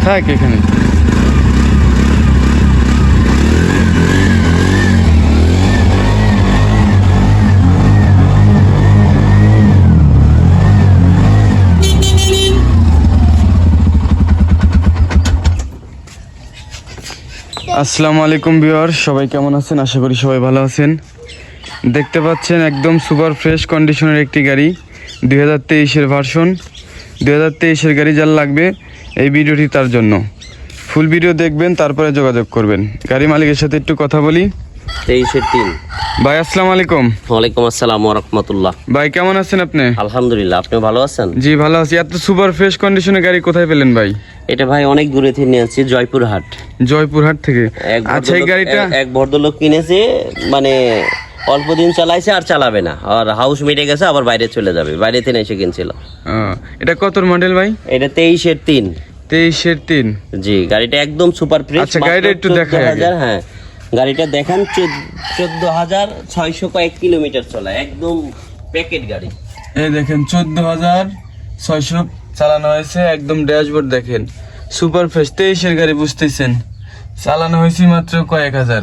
থাক এখানে। আসসালামু আলাইকুম ভিউয়ার, সবাই কেমন আছেন? আশা করি সবাই ভালো আছেন। দেখতে পাচ্ছেন একদম সুপার ফ্রেশ কন্ডিশনের একটি গাড়ি, 2023-এর ভার্সন। 2023-এর গাড়ি যার লাগবে এই ভিডিওটি তার জন্য। ফুল ভিডিও দেখবেন, তারপরে যোগাযোগ করবেন। গাড়ি মালিকের সাথে একটু কথা বলি। 23-3 ভাই আসসালামু আলাইকুম। ওয়ালাইকুম আসসালাম ওয়া রাহমাতুল্লাহ। ভাই কেমন আছেন আপনি? আলহামদুলিল্লাহ, আপনি ভালো আছেন? জি ভালো আছি। এত সুপার ফ্রেশ কন্ডিশনের গাড়ি কোথায় পেলেন ভাই? এটা ভাই অনেক দূরে থেকে নিয়ে আসছি, জয়পুরহাট। জয়পুরহাট থেকে? আচ্ছা, এই গাড়িটা এক ভদ্রলোক কিনেছে, মানে অল্প দিন চালাইছে আর চালাবে না, আর হাউস মিটে গেছে, আবার বাইরে চলে যাবে, বাইরে থেকে এসে কিনছিল। এটা কত মডেল ভাই? এটা 23-3। 23-3? জি, গাড়িটা একদম সুপার ফ্রেশ। আচ্ছা, গাড়িটা একটু দেখাই আগে। হ্যাঁ, গাড়িটা দেখান। 14,600 কয়েক কিলোমিটার চলা, একদম প্যাকেট গাড়ি। এই দেখেন 14,600 চালানো হয়েছে, একদম ড্যাশবোর্ড দেখেন সুপার ফ্রেশ। 23-এর গাড়ি, বুঝতেছেন চালানো হয়েছে মাত্র কয়েক হাজার।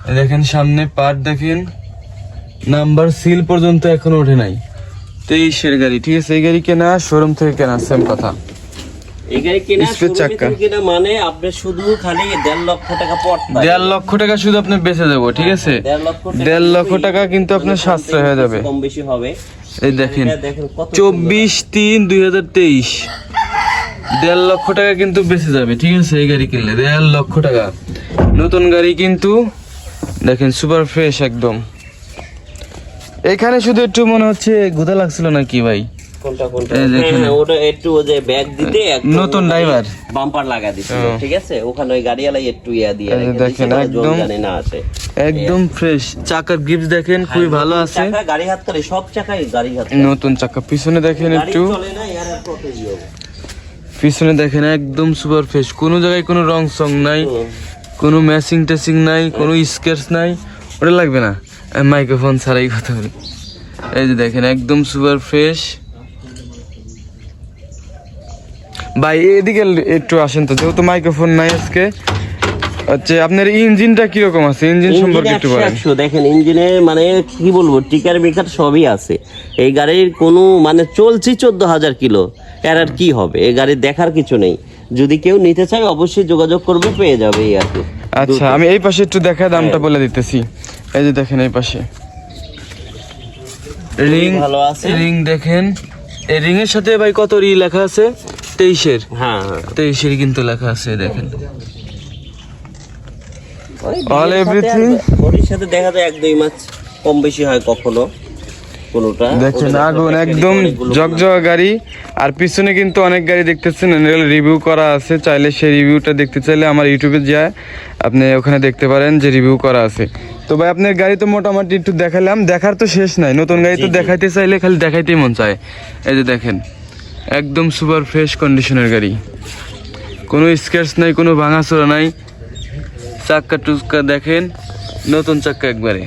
এই দেখেন সামনে পার্ট দেখেন, নাম্বার সিল পর্যন্ত এখনো ওঠে নাই। 23-এর গাড়ি, ঠিক আছে। এই গাড়ি কেনা শোরুম থেকে কেনা, সেম কথা। এই গাড়ি কেনা স্পেস চাকা কিনা মানে আপনি শুধু খালি 1.5 লক্ষ টাকা পড়, 1.5 লক্ষ টাকা শুধু আপনি বেঁচে যাবো, ঠিক আছে। 1.5 লক্ষ টাকা কিন্তু আপনার সাশ্রয় হয়ে যাবে, কম বেশি হবে। এই দেখেন 24-3-2023, 1.5 লক্ষ টাকা কিন্তু বেঁচে যাবে, ঠিক আছে। এই গাড়ি কিনলে 1.5 লক্ষ টাকা নতুন গাড়ি কিন্তু। দেখেন সুপার ফ্রেশ একদম। এখানে শুধু একটু মনে হচ্ছে গুদা লাগছিল নাকি ভাই? কোনটা? হ্যাঁ, ওটা একটু যে ব্যাগ দিতে নতুন ড্রাইভার বাম্পার লাগা দিছিল, ঠিক আছে। ওখানে ওই গাড়িওয়ালা একটু দিয়ে দেখেন একদম জানে না আছে, একদম ফ্রেশ। চাকার গ্রিপস দেখেন খুবই ভালো আছে। চাকা গাড়ি হাত করে, সব চাকাই গাড়ি হাত। নতুন চাকা। পিছনে দেখেন একটু, চলে না ইয়ার আর কত হবে। পিছনে দেখেন একদম সুপার ফ্রেশ, কোনো জায়গায় কোনো রং সং নাই, কোনো ম্যাচিং টেচিং নাই, কোনো স্কেচ নাই। ওটা লাগবে না, মাইক্রোফোন ছাড়াই কথা বলি। এই যে দেখেন একদম সুপার ফ্রেশ। ভাই এদিকে একটু আসেন তো, যেহেতু মাইক্রোফোন নাই আজকে। আচ্ছা, আপনার ইঞ্জিনটা কিরকম আছে? ইঞ্জিন সম্পর্কে একটু বলেন। দেখেন ইঞ্জিনে মানে কি বলবো, টিকার মিকার সবই আছে। এই গাড়ির কোনো মানে চলছি 14,000 কিলো, এর আর কি হবে। এই গাড়ি দেখার কিছু নেই। যদি কেউ নিতে চায় অবশ্যই যোগাযোগ করবে, পেয়ে যাবে এই আর কি। আচ্ছা, আমি এই পাশে একটু দেখা দামটা বলে দিতেছি। এই যে দেখেন এই পাশে রিং ভালো আছে। রিং দেখেন, এই রিং এর সাথে ভাই কত লেখা আছে? 23-এর। হ্যাঁ, 23-এর কিন্তু লেখা আছে, দেখেন অল এভরিথিং। ওর সাথে দেখা যায় 1-2 মাস কম বেশি হয় কখনো কোনোটা। দেখেন আগুন, একদম জগজগা গাড়ি। আর পিছনে কিন্তু অনেক গাড়ি দেখতেছেন রিভিউ করা আছে, চাইলে সেই রিভিউটা দেখতে চাইলে আমার ইউটিউবে যায় আপনি ওখানে দেখতে পারেন যে রিভিউ করা আছে। তো ভাই আপনার গাড়ি তো মোটামুটি একটু দেখালাম, দেখার তো শেষ নাই। নতুন গাড়ি তো দেখাইতে চাইলে খালি দেখাইতেই মন চায়। এই যে দেখেন একদম সুপার ফ্রেশ কন্ডিশনের গাড়ি, কোনো স্ক্র্যাচ নাই, কোনো ভাঙাচোরা নাই। চাক্কা টুক্কা দেখেন নতুন চাক্কা একবারে।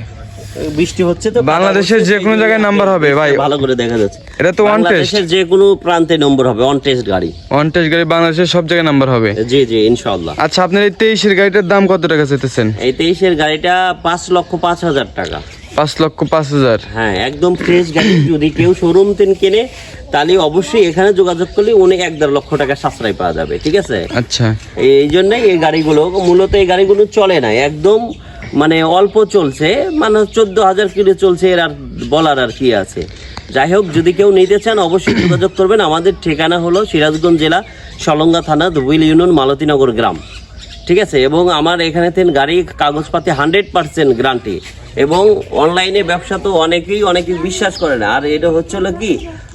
বৃষ্টি হচ্ছে তো, বাংলাদেশের যে কোনো জায়গায় নাম্বার হবে ভাই, ভালো করে দেখা যাচ্ছে। এটা তো ওয়ান টেস্ট, বাংলাদেশের যে কোনো প্রান্তে নম্বর হবে, অন টেস্ট গাড়ি। ওয়ান টেস্ট গাড়ি, বাংলাদেশের সব জায়গায় নাম্বার হবে। জি জি, ইনশাআল্লাহ। আচ্ছা, আপনার এই 23-এর গাড়িটার দাম কত টাকা চাইতেছেন? এই 23-এর গাড়িটা 5,05,000 টাকা। 5,05,000? হ্যাঁ, একদম ফ্রেশ গাড়ি। যদি কেউ শোরুম থেকে কেনে তাহলে অবশ্যই এখানে যোগাযোগ করলে উনি 1.5 লক্ষ টাকা সাশ্রয় পাওয়া যাবে, ঠিক আছে। আচ্ছা, এই জন্যই এই গাড়িগুলো মূলত, এই গাড়িগুলো চলে না, একদম মানে অল্প চলছে, মানে 14,000 কিলো চলছে। এর আর বলার আর কি আছে। যাই হোক, যদি কেউ নিতে চান অবশ্যই যোগাযোগ করবেন। আমাদের ঠিকানা হলো সিরাজগঞ্জ জেলা, সলঙ্গা থানা, দুবইল ইউনিয়ন, মালতীনগর গ্রাম, ঠিক আছে। এবং আমার এখানে গাড়ি কাগজপাতি 100% গ্যারান্টি। এবং অনলাইনে ব্যবসা তো অনেকেই বিশ্বাস করে না। আর এটা হচ্ছে হলো কি,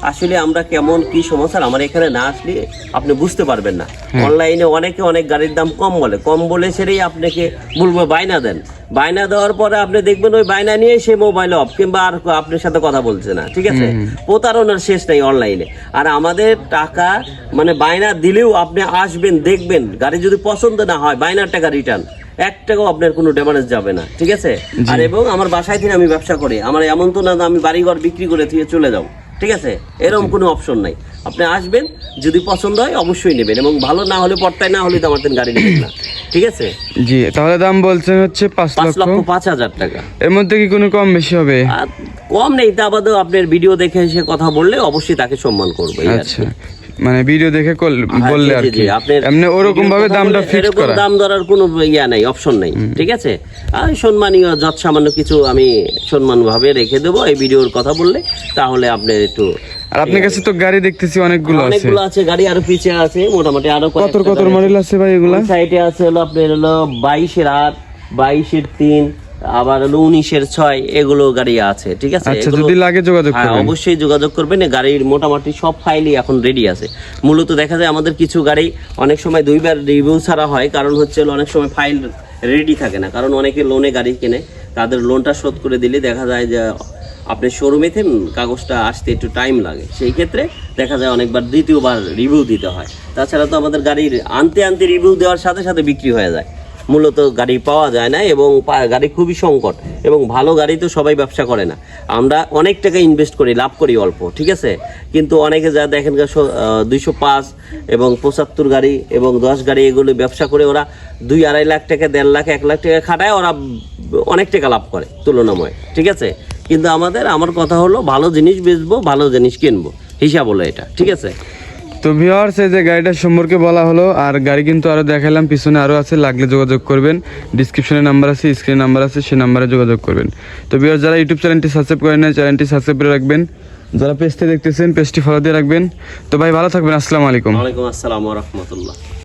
আসলে আমরা কেমন কি সমস্যা, আমার এখানে না আসলে আপনি বুঝতে পারবেন না। অনলাইনে অনেকে অনেক গাড়ির দাম কম বলে সেটাই আপনাকে বলবো বায়না দেন। বায়না দেওয়ার পরে আপনি দেখবেন ওই বায়না নিয়ে সে মোবাইল অফ, কিংবা আর আপনার সাথে কথা বলছে না, ঠিক আছে। প্রতারণার শেষ নেই অনলাইনে। আর আমাদের টাকা মানে বায়না দিলেও আপনি আসবেন, দেখবেন, গাড়ি যদি পছন্দ না হয় বায়নার টাকা রিটার্ন, 1 টাকাও আপনার কোনো ড্যামেজ যাবে না, ঠিক আছে। আর এবং আমার বাসায় থেকে আমি ব্যবসা করি, আমার এমন তো না আমি বাড়িঘর বিক্রি করে দিয়ে চলে যাও, ঠিক আছে, এরকম কোনো অপশন নাই। আপনি আসবেন, যদি পছন্দ হয় অবশ্যই নেবেন, এবং ভালো না হলে পড়তায় না হলে তো আমার গাড়ি নেবেন না, ঠিক আছে। জি, তাহলে দাম বলছেন হচ্ছে 5,05,000 টাকা। এর মধ্যে কি কোনো কম বেশি হবে? আর কম নেই, তা বাদেও আপনার ভিডিও দেখে এসে কথা বললে অবশ্যই তাকে সম্মান করবে। আচ্ছা, মানে ভিডিও দেখে বললে আর কি, আপনার এমনি ওরকম ভাবে দামটা ফিক্স করা, দাম ধরার কোনো ইয়া নাই, অপশন নাই, ঠিক আছে। আর সম্মানীয় যত সামান্য কিছু আমি সম্মান ভাবে রেখে দেবো এই ভিডিওর কথা বললে, তাহলে আপনি একটু। আর আপনার কাছে তো গাড়ি দেখতেছি অনেকগুলো আছে। অনেকগুলো আছে গাড়ি, আরো পিছে আছে মোটামুটি আরো কত মডেল আছে ভাই এগুলা? সাইডে আছে হলো আপনার হলো 22-এর 8, 22-এর 3, আবার হলো 19-এর 6, এগুলো গাড়ি আছে, ঠিক আছে। আচ্ছা, যদি লাগে যোগাযোগ করবেন। অবশ্যই যোগাযোগ করবেন। এই গাড়ির মোটামুটি সব ফাইলই এখন রেডি আছে। মূলত দেখা যায় আমাদের কিছু গাড়ি অনেক সময় 2বার রিভিউ ছাড়া হয়, কারণ হচ্ছে হলো অনেক সময় ফাইল রেডি থাকে না, কারণ অনেকে লোনে গাড়ি কেনে, তাদের লোনটা শোধ করে দিলে দেখা যায় যে আপনি শোরুমে কাগজটা আসতে একটু টাইম লাগে, সেই ক্ষেত্রে দেখা যায় অনেকবার দ্বিতীয়বার রিভিউ দিতে হয়। তাছাড়া তো আমাদের গাড়ির আনতে রিভিউ দেওয়ার সাথে সাথে বিক্রি হয়ে যায়, মূলত গাড়ি পাওয়া যায় না, এবং গাড়ি খুবই সংকট, এবং ভালো গাড়ি তো সবাই ব্যবসা করে না। আমরা অনেক টাকা ইনভেস্ট করি, লাভ করি অল্প, ঠিক আছে। কিন্তু অনেকে যা দেখেন 205 এবং 75 গাড়ি এবং 10 গাড়ি এগুলো ব্যবসা করে ওরা 2-2.5 লাখ টাকা, 1.5 লাখ, 1 লাখ টাকা খাটায়, ওরা অনেক টাকা লাভ করে তুলনাময়, ঠিক আছে। কিন্তু আমার কথা হলো ভালো জিনিস বেচবো, ভালো জিনিস কিনবো, হিসাব হলো এটা, ঠিক আছে। তো ভিউয়ার্স, এই যে গাড়িটার সম্পর্কে বলা হলো, আর গাড়ি কিন্তু আরো দেখালাম, পিছনে আরো আছে, লাগলে যোগাযোগ করবেন। ডিসক্রিপশনে নাম্বার আছে, স্ক্রিনে নাম্বার আছে, সেই নাম্বারে যোগাযোগ করবেন। তো ভিউয়ার্স, যারা ইউটিউব চ্যানেলটি সাবস্ক্রাইব করেন না, চ্যানেলটি সাবস্ক্রাইব করে রাখবেন। যারা পেজটি দেখতেছেন, পেজটি ফলো দিয়ে রাখবেন। তো ভাই ভালো থাকবেন, আসসালামু আলাইকুম। ওয়ালাইকুম আসসালাম ওয়া রাহমাতুল্লাহ।